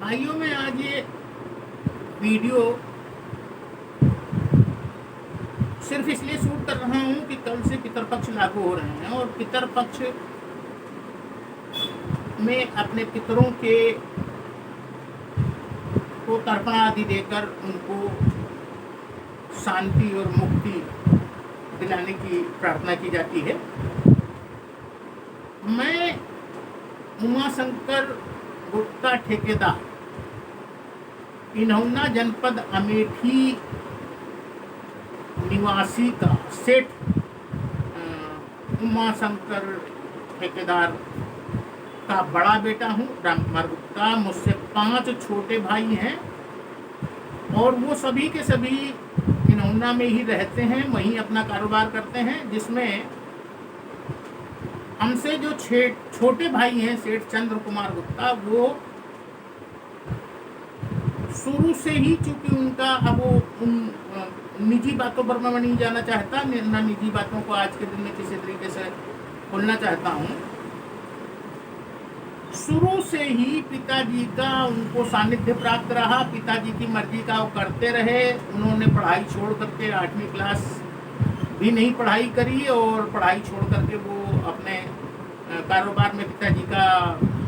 भाइयों, मैं आज ये वीडियो सिर्फ इसलिए शूट कर रहा हूँ कि कल से पितरपक्ष लागू हो रहे हैं और पितरपक्ष में अपने पितरों के को तर्पण आदि देकर उनको शांति और मुक्ति दिलाने की प्रार्थना की जाती है। मैं उमाशंकर गुप्ता ठेकेदार, इन्हौना जनपद अमेठी निवासी का सेठ उमाशंकर ठेकेदार का बड़ा बेटा हूँ, राम कुमार गुप्ता। मुझसे 5 छोटे भाई हैं और वो सभी के सभी इन्हौना में ही रहते हैं, वहीं अपना कारोबार करते हैं। जिसमें हमसे जो छोटे भाई हैं सेठ चंद्र कुमार गुप्ता, वो शुरू से ही, चूंकि उनका अब वो उन निजी बातों पर मैं नहीं जाना चाहता, ना निजी बातों को आज के दिन में किसी तरीके से खोलना चाहता हूँ। शुरू से ही पिताजी का उनको सानिध्य प्राप्त रहा, पिताजी की मर्जी का वो करते रहे। उन्होंने पढ़ाई छोड़ करके 8वीं क्लास भी नहीं पढ़ाई करी और पढ़ाई छोड़ करके वो अपने कारोबार में पिताजी का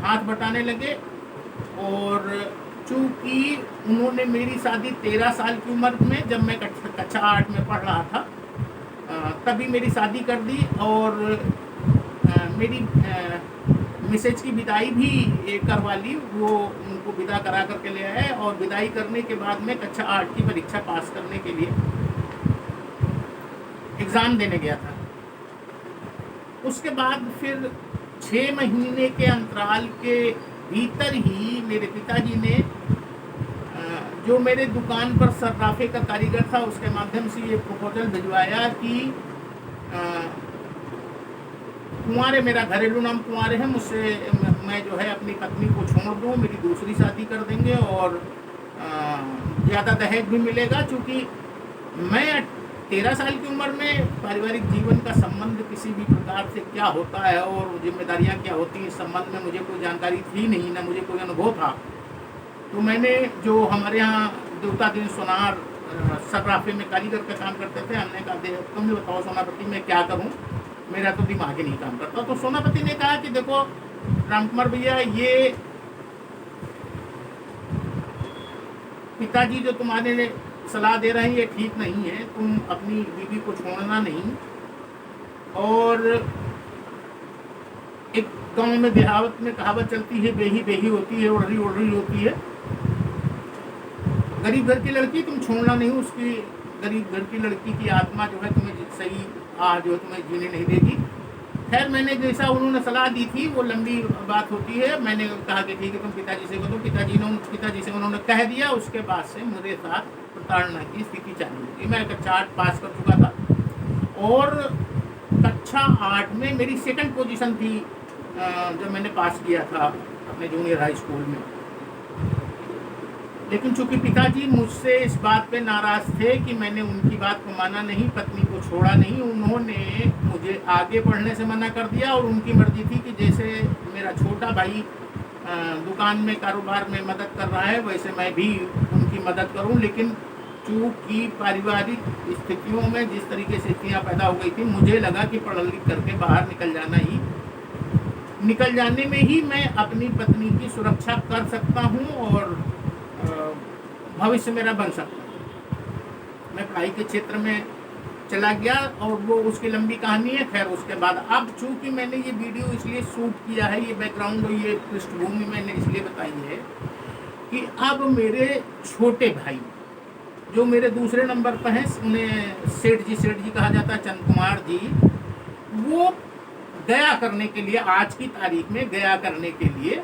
हाथ बटाने लगे। और चूँकि उन्होंने मेरी शादी 13 साल की उम्र में, जब मैं कक्षा 8 में पढ़ रहा था, तभी मेरी शादी कर दी और मेरी मिसेज की विदाई भी करवा ली। वो उनको विदा करा करके ले आए और विदाई करने के बाद में कक्षा 8 की परीक्षा पास करने के लिए एग्ज़ाम देने गया था। उसके बाद फिर 6 महीने के अंतराल के भीतर ही मेरे पिताजी ने जो मेरे दुकान पर सर्राफे का कारीगर था, उसके माध्यम से ये प्रपोजल भिजवाया कि कुंवारे, मेरा घरेलू नाम कुंवारे है, मुझसे मैं जो है अपनी पत्नी को छोड़ दूँ, मेरी दूसरी शादी कर देंगे और ज़्यादा दहेज भी मिलेगा। चूँकि मैं 13 साल की उम्र में पारिवारिक जीवन का संबंध किसी भी प्रकार से क्या होता है और जिम्मेदारियां क्या होती हैं, इस संबंध में मुझे कोई जानकारी थी नहीं, ना मुझे कोई अनुभव था। तो मैंने, जो हमारे यहाँ देवता दिन सोनार सर्राफे में कारीगर का काम करते थे, हमने कहा तुम भी बताओ सोनापति मैं क्या करूँ, मेरा तो दिमाग ही नहीं काम करता। तो सोनापति ने कहा कि देखो रामकुमार भैया, ये पिताजी जो तुम्हारे सलाह दे रहे हैं ये ठीक नहीं है, तुम अपनी बीवी को छोड़ना नहीं। और एक गांव में देहावत में कहावत चलती है, बेही बेही होती है, ओढ़ी ओढ़ी होती है। गरीब घर की लड़की तुम छोड़ना नहीं, उसकी गरीब घर की लड़की की आत्मा जो है तुम्हें सही जो है तुम्हें जीने नहीं देगी। खैर, मैंने जैसा उन्होंने सलाह दी थी वो लंबी बात होती है। मैंने कहा कि ठीक है तुम पिताजी से कहो। पिताजी से उन्होंने कह दिया। उसके बाद से मेरे साथ प्रताड़ना की स्थिति चालू हुई। मैं कक्षा 8 पास कर चुका था और कक्षा 8 में मेरी 2nd पोजीशन थी जब मैंने पास किया था अपने जूनियर हाई स्कूल में। लेकिन चूंकि पिताजी मुझसे इस बात पे नाराज़ थे कि मैंने उनकी बात को माना नहीं, पत्नी को छोड़ा नहीं, उन्होंने मुझे आगे बढ़ने से मना कर दिया। और उनकी मर्जी थी कि जैसे मेरा छोटा भाई दुकान में कारोबार में मदद कर रहा है, वैसे मैं भी उनकी मदद करूं। लेकिन चूँकि पारिवारिक स्थितियों में जिस तरीके से स्थितियाँ पैदा हो गई थी, मुझे लगा कि पढ़ लिख करके बाहर निकल जाने में ही मैं अपनी पत्नी की सुरक्षा कर सकता हूं और भविष्य मेरा बन सकता है। मैं पढ़ाई के क्षेत्र में चला गया और वो उसकी लंबी कहानी है। खैर, उसके बाद अब चूँकि मैंने ये वीडियो इसलिए शूट किया है, ये बैकग्राउंड और ये पृष्ठभूमि मैंने इसलिए बताई है कि अब मेरे छोटे भाई जो मेरे दूसरे नंबर पर हैं, उन्हें सेठ जी कहा जाता है, चंद कुमार जी, वो गया करने के लिए, आज की तारीख में गया करने के लिए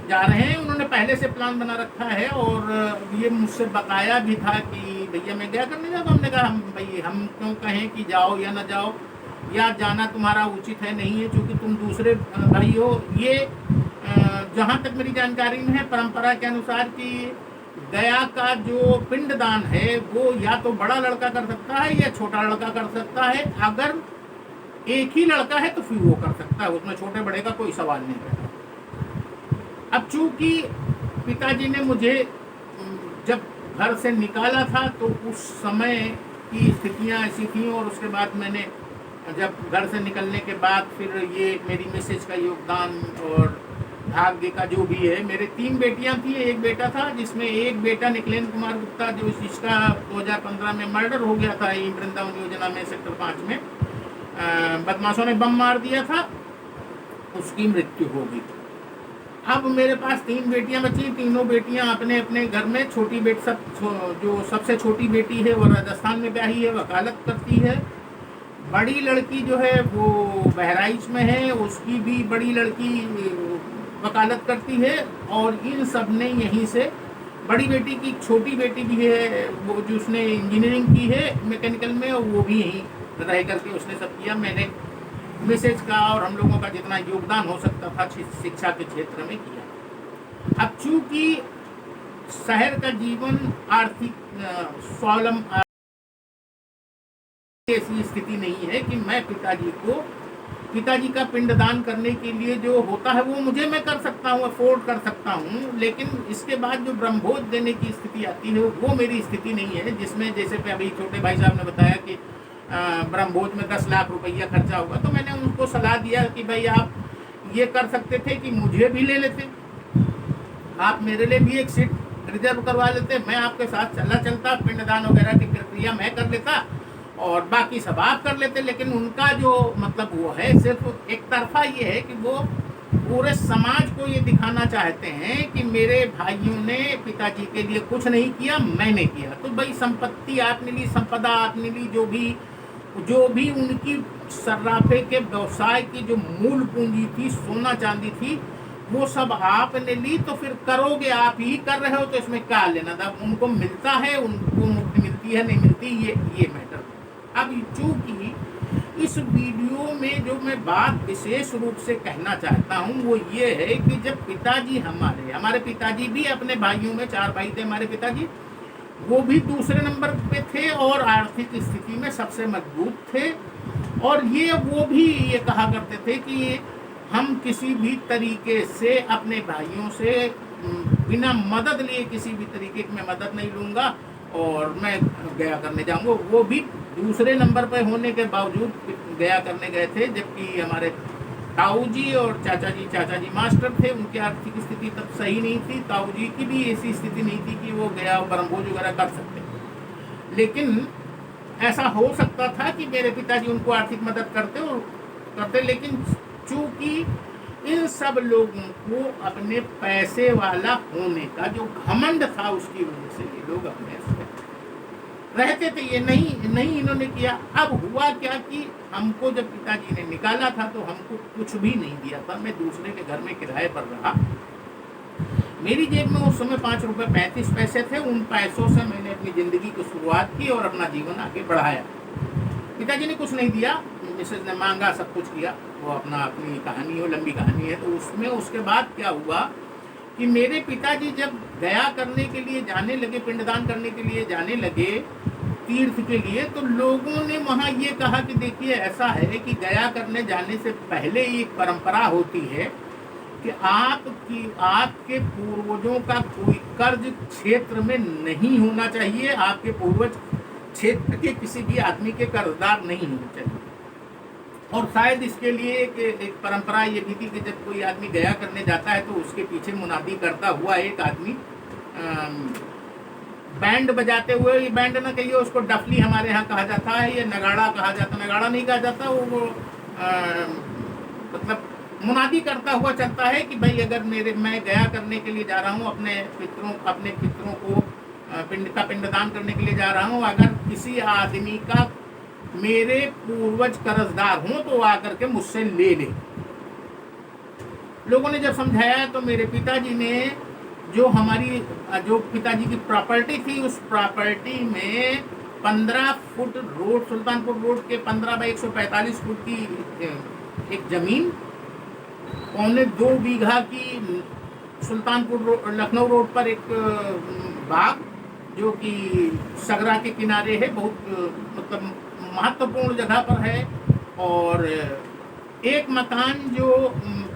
जा रहे हैं। उन्होंने पहले से प्लान बना रखा है और ये मुझसे बकाया भी था कि भैया मैं गया करने जाता। हमने कहा हम क्यों कहें कि जाओ या ना जाओ, या जाना तुम्हारा उचित है नहीं है, क्योंकि तुम दूसरे भाई हो। ये जहाँ तक मेरी जानकारी में है, परंपरा के अनुसार कि गया का जो पिंडदान है वो या तो बड़ा लड़का कर सकता है या छोटा लड़का कर सकता है। अगर एक ही लड़का है तो फिर वो कर सकता है, उसमें छोटे बड़े का कोई सवाल नहीं है। अब चूंकि पिताजी ने मुझे जब घर से निकाला था तो उस समय की स्थितियाँ ऐसी थीं, और उसके बाद मैंने जब घर से निकलने के बाद फिर ये मेरी मिसेज का योगदान और भाग्य का जो भी है, मेरे 3 बेटियां थी, एक बेटा था, जिसमें एक बेटा निखिलेंद्र कुमार गुप्ता जिसका 2015 में मर्डर हो गया था वृंदावन योजना में सेक्टर 5 में बदमाशों ने बम मार दिया था, उसकी मृत्यु हो गई। अब मेरे पास 3 बेटियां बची, तीनों बेटियां अपने अपने घर में, छोटी बेटी जो सबसे छोटी बेटी है वो राजस्थान में ब्याही है, वकालत करती है। बड़ी लड़की जो है वो बहराइच में है, उसकी भी बड़ी लड़की वकालत करती है। और इन सब ने यहीं से, बड़ी बेटी की छोटी बेटी भी है वो जो उसने इंजीनियरिंग की है मैकेनिकल में, और वो भी यहीं रह करके उसने सब किया। मैंने मिसेज का और हम लोगों का जितना योगदान हो सकता था शिक्षा के क्षेत्र में किया। अब चूंकि शहर का जीवन आर्थिक स्वावलंबन ऐसी स्थिति नहीं है कि मैं पिताजी का पिंडदान करने के लिए जो होता है वो मैं कर सकता हूँ, अफोर्ड कर सकता हूँ, लेकिन इसके बाद जो ब्रह्मभोज देने की स्थिति आती है वो मेरी स्थिति नहीं है, जिसमें जैसे कि अभी छोटे भाई साहब ने बताया कि ब्रह्मभोज में 10 लाख रुपया खर्चा होगा, तो मैंने उनको सलाह दिया कि भाई आप ये कर सकते थे कि मुझे भी ले लेते, आप मेरे लिए भी एक सीट रिजर्व करवा लेते, मैं आपके साथ चलता, पिंडदान वगैरह की प्रक्रिया मैं कर लेता और बाकी सब आप कर लेते। लेकिन उनका जो मतलब वो है सिर्फ एक तरफा ये है कि वो पूरे समाज को ये दिखाना चाहते हैं कि मेरे भाइयों ने पिताजी के लिए कुछ नहीं किया, मैंने किया। तो भाई संपत्ति आपने ली, संपदा आपने ली, जो भी उनकी सर्राफे के व्यवसाय की जो मूल पूंजी थी, सोना चांदी थी, वो सब आपने ली, तो फिर करोगे, आप ही कर रहे हो, तो इसमें क्या लेना था? उनको मिलता है, उनको मुक्ति मिलती है, नहीं मिलती, ये मैटर। अब चूंकि इस वीडियो में जो मैं बात विशेष रूप से कहना चाहता हूँ वो ये है कि जब पिताजी हमारे पिताजी भी अपने भाइयों में 4 भाई थे हमारे पिताजी, वो भी दूसरे नंबर पे थे और आर्थिक स्थिति में सबसे मजबूत थे। और वो भी ये कहा करते थे कि हम किसी भी तरीके से अपने भाइयों से बिना मदद लिए किसी भी तरीके की मैं मदद नहीं लूँगा और मैं गया करने जाऊँगा। वो भी दूसरे नंबर पर होने के बावजूद गया करने गए थे, जबकि हमारे ताऊ जी और चाचा जी मास्टर थे, उनकी आर्थिक स्थिति तब सही नहीं थी। ताऊ जी की भी ऐसी स्थिति नहीं थी कि वो गया ब्रह्मभोज वगैरह कर सकते, लेकिन ऐसा हो सकता था कि मेरे पिताजी उनको आर्थिक मदद करते, लेकिन चूंकि इन सब लोगों को अपने पैसे वाला होने का जो घमंड था उसकी वजह से ये लोग अपने रहते थे, ये नहीं इन्होंने किया। अब हुआ क्या कि हमको जब पिताजी ने निकाला था तो हमको कुछ भी नहीं दिया था, मैं दूसरे के घर में किराए पर रहा। मेरी जेब में उस समय 5 रुपये 35 पैसे थे, उन पैसों से मैंने अपनी ज़िंदगी की शुरुआत की और अपना जीवन आगे बढ़ाया। पिताजी ने कुछ नहीं दिया, मिसेज ने मांगा, सब कुछ किया, वो अपनी कहानी हो, लंबी कहानी है। तो उसके बाद क्या हुआ कि मेरे पिताजी जब गया करने के लिए जाने लगे, पिंडदान करने के लिए जाने लगे तीर्थ के लिए, तो लोगों ने वहाँ ये कहा कि देखिए ऐसा है कि गया करने जाने से पहले एक परंपरा होती है कि आपके पूर्वजों का कोई कर्ज क्षेत्र में नहीं होना चाहिए, आपके पूर्वज क्षेत्र के किसी भी आदमी के कर्जदार नहीं होने चाहिए। और शायद इसके लिए एक परंपरा ये भी थी कि जब कोई आदमी गया करने जाता है तो उसके पीछे मुनादी करता हुआ एक आदमी बैंड बजाते हुए, ये बैंड ना कहिए, उसको डफली हमारे यहाँ कहा जाता है, ये नगाड़ा कहा जाता, नगाड़ा नहीं कहा जाता, वो मतलब मुनादी करता हुआ चलता है कि भाई अगर मैं गया करने के लिए जा रहा हूँ, अपने पितरों को पिंडदान करने के लिए जा रहा हूँ, अगर किसी आदमी का मेरे पूर्वज कर्जदार हों तो आकर के मुझसे ले ले। लोगों ने जब समझाया तो मेरे पिताजी ने जो पिताजी की प्रॉपर्टी थी, उस प्रॉपर्टी में 15 फुट रोड, सुल्तानपुर रोड के 15 बाई 145 फुट की एक जमीन, 2.25 बीघा की सुल्तानपुर लखनऊ रोड पर एक बाग जो कि सगरा के किनारे है, बहुत मतलब महत्वपूर्ण जगह पर है, और एक मकान जो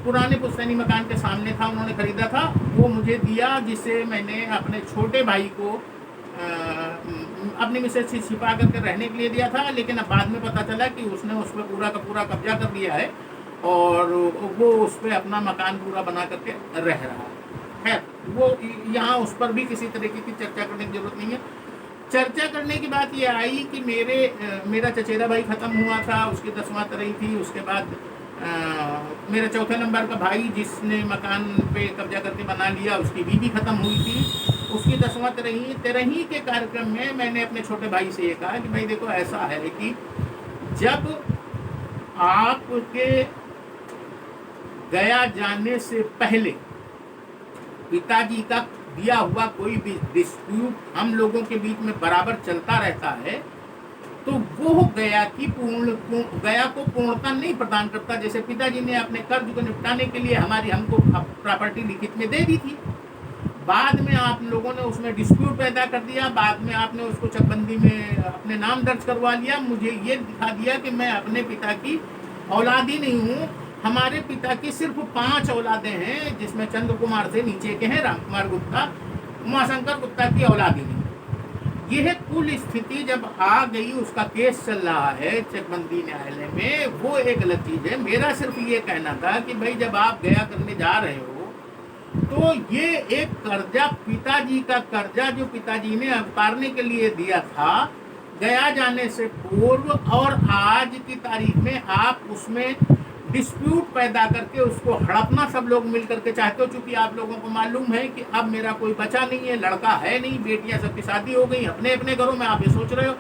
पुराने पुश्तैनी मकान के सामने था, उन्होंने खरीदा था, वो मुझे दिया, जिसे मैंने अपने छोटे भाई को अपनी मिसेज से छिपा करके रहने के लिए दिया था। लेकिन अब बाद में पता चला कि उसने उस पर पूरा का पूरा कब्जा कर लिया है और वो उस पर अपना मकान पूरा बना करके रह रहा है। खैर, वो यहाँ उस पर भी किसी तरीके की चर्चा करने की जरूरत नहीं है। चर्चा करने की बात ये आई कि मेरा चचेरा भाई ख़त्म हुआ था, उसकी 10वां रही थी। उसके बाद मेरा चौथे नंबर का भाई जिसने मकान पे कब्जा करके बना लिया, उसकी बीवी ख़त्म हुई थी, उसकी 10वां तेरही के कार्यक्रम में मैंने अपने छोटे भाई से ये कहा कि भाई देखो, ऐसा है कि जब आपके गया जाने से पहले पिताजी का दिया हुआ कोई भी डिस्प्यूट हम लोगों के बीच में बराबर चलता रहता है, तो वो गया को पूर्णता नहीं प्रदान करता। जैसे पिताजी ने अपने कर्ज को निपटाने के लिए हमको प्रॉपर्टी लिखित में दे दी थी, बाद में आप लोगों ने उसमें डिस्प्यूट पैदा कर दिया, बाद में आपने उसको चकबंदी में अपने नाम दर्ज करवा लिया, मुझे ये दिखा दिया कि मैं अपने पिता की औलाद ही नहीं हूँ। हमारे पिता की सिर्फ 5 औलादें हैं, जिसमें चंद्र कुमार से नीचे के हैं राम कुमार गुप्ता, उमाशंकर गुप्ता की औलाद ही नहीं। यह कुल स्थिति जब आ गई, उसका केस चल रहा है चकबंदी न्यायालय में, वो एक गलत चीज़ है। मेरा सिर्फ ये कहना था कि भाई जब आप गया करने जा रहे हो तो ये एक कर्जा, पिताजी का कर्जा जो पिताजी ने उतारने के लिए दिया था गया जाने से पूर्व, और आज की तारीख में आप उसमें डिस्प्यूट पैदा करके उसको हड़पना सब लोग मिल करके चाहते हो। चूंकि आप लोगों को मालूम है कि अब मेरा कोई बचा नहीं है, लड़का है नहीं, बेटियां सबकी शादी हो गई अपने अपने घरों में, आप ये सोच रहे हो,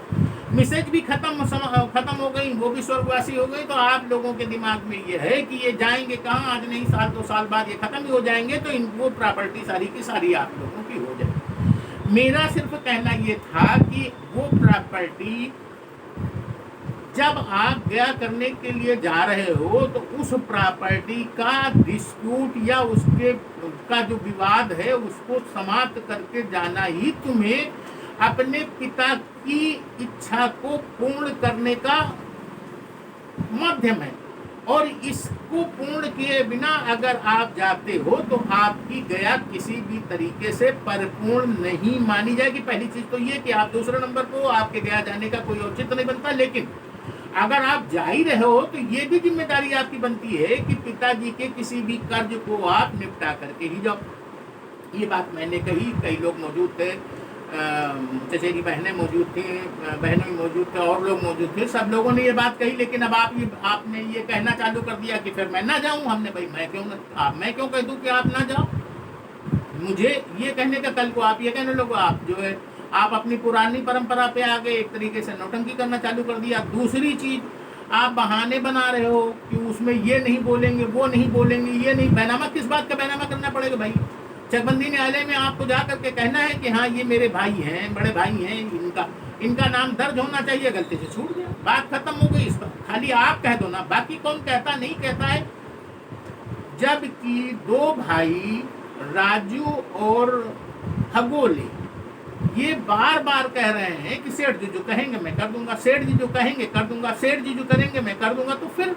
मिसेज भी खत्म हो गई, वो भी स्वर्गवासी हो गई, तो आप लोगों के दिमाग में ये है कि ये जाएंगे कहाँ, आज नहीं 1-2 साल बाद ये खत्म ही हो जाएंगे, तो वो प्रॉपर्टी सारी की सारी आप लोगों की हो जाएगी। मेरा सिर्फ कहना ये था कि वो प्रॉपर्टी जब आप गया करने के लिए जा रहे हो तो उस प्रॉपर्टी का डिस्प्यूट या उसके का जो विवाद है उसको समाप्त करके जाना ही तुम्हें अपने पिता की इच्छा को पूर्ण करने का माध्यम है। और इसको पूर्ण किए बिना अगर आप जाते हो तो आपकी गया किसी भी तरीके से परिपूर्ण नहीं मानी जाएगी। पहली चीज तो ये कि आप दूसरे नंबर को आपके गया जाने का कोई औचित्य नहीं बनता। लेकिन अगर आप जा ही रहे हो तो ये भी जिम्मेदारी आपकी बनती है कि पिताजी के किसी भी कर्ज को आप निपटा करके ही जाओ। ये बात मैंने कही, कई लोग मौजूद थे, चचेरी बहनें मौजूद थी, बहनों मौजूद थे, और लोग मौजूद थे, सब लोगों ने ये बात कही। लेकिन अब आपने ये कहना चालू कर दिया कि फिर मैं ना जाऊं। हमने भाई मैं क्यों कह दूं कि आप ना जाओ। मुझे ये कहने का, कल को आप ये कहने लोग आप जो है आप अपनी पुरानी परंपरा पे आ गए, एक तरीके से नौटंकी करना चालू कर दिया। दूसरी चीज, आप बहाने बना रहे हो कि उसमें ये नहीं बोलेंगे, वो नहीं बोलेंगे, ये नहीं। बैनामा किस बात का बैनामा करना पड़ेगा भाई? चकबंदी न्यायालय में आपको जा करके कहना है कि हाँ ये मेरे भाई हैं, बड़े भाई हैं, इनका नाम दर्ज होना चाहिए। गलती से छूट गया, बात खत्म हो गई। इस पर खाली आप कह दो ना, बाकी कौन कहता नहीं कहता है। जबकि 2 भाई राजू और खगोले ये बार बार कह रहे हैं कि सेठ जी जो कहेंगे मैं कर दूंगा, सेठ जी जो कहेंगे कर दूंगा, सेठ जी जो करेंगे मैं कर दूंगा। तो फिर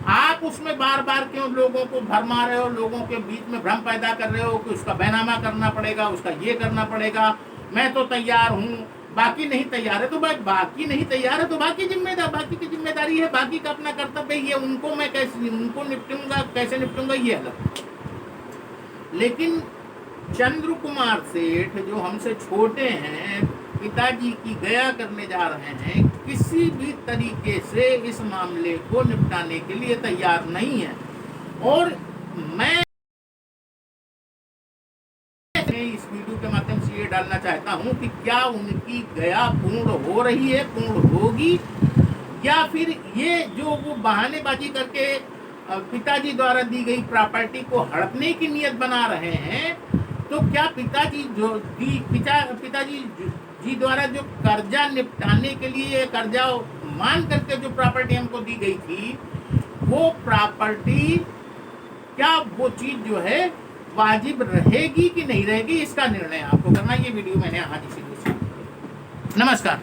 आप उसमें बार बार क्यों लोगों को भरमा रहे हो, लोगों के बीच में भ्रम पैदा कर रहे हो कि उसका बैनामा करना पड़ेगा, उसका ये करना पड़ेगा, मैं तो तैयार हूँ, बाकी नहीं तैयार है। तो बाकी नहीं तैयार है तो बाकी की जिम्मेदारी है, बाकी का अपना कर्तव्य है। ये उनको मैं कैसे निपटूंगा ये अलग। लेकिन चंद्र कुमार सेठ जो हमसे छोटे हैं, पिताजी की गया करने जा रहे हैं, किसी भी तरीके से इस मामले को निपटाने के लिए तैयार नहीं है। और मैं इस वीडियो के माध्यम से ये डालना चाहता हूं कि क्या उनकी गया पूर्ण हो रही है, पूर्ण होगी, या फिर ये जो वो बहानेबाजी करके पिताजी द्वारा दी गई प्रॉपर्टी को हड़पने की नियत बना रहे हैं। तो क्या पिताजी जी द्वारा जो कर्जा निपटाने के लिए, कर्जा मान करके जो प्रॉपर्टी हमको दी गई थी, वो प्रॉपर्टी, क्या वो चीज जो है वाजिब रहेगी कि नहीं रहेगी, इसका निर्णय आपको करना। ये वीडियो मैंने आज इसी। नमस्कार।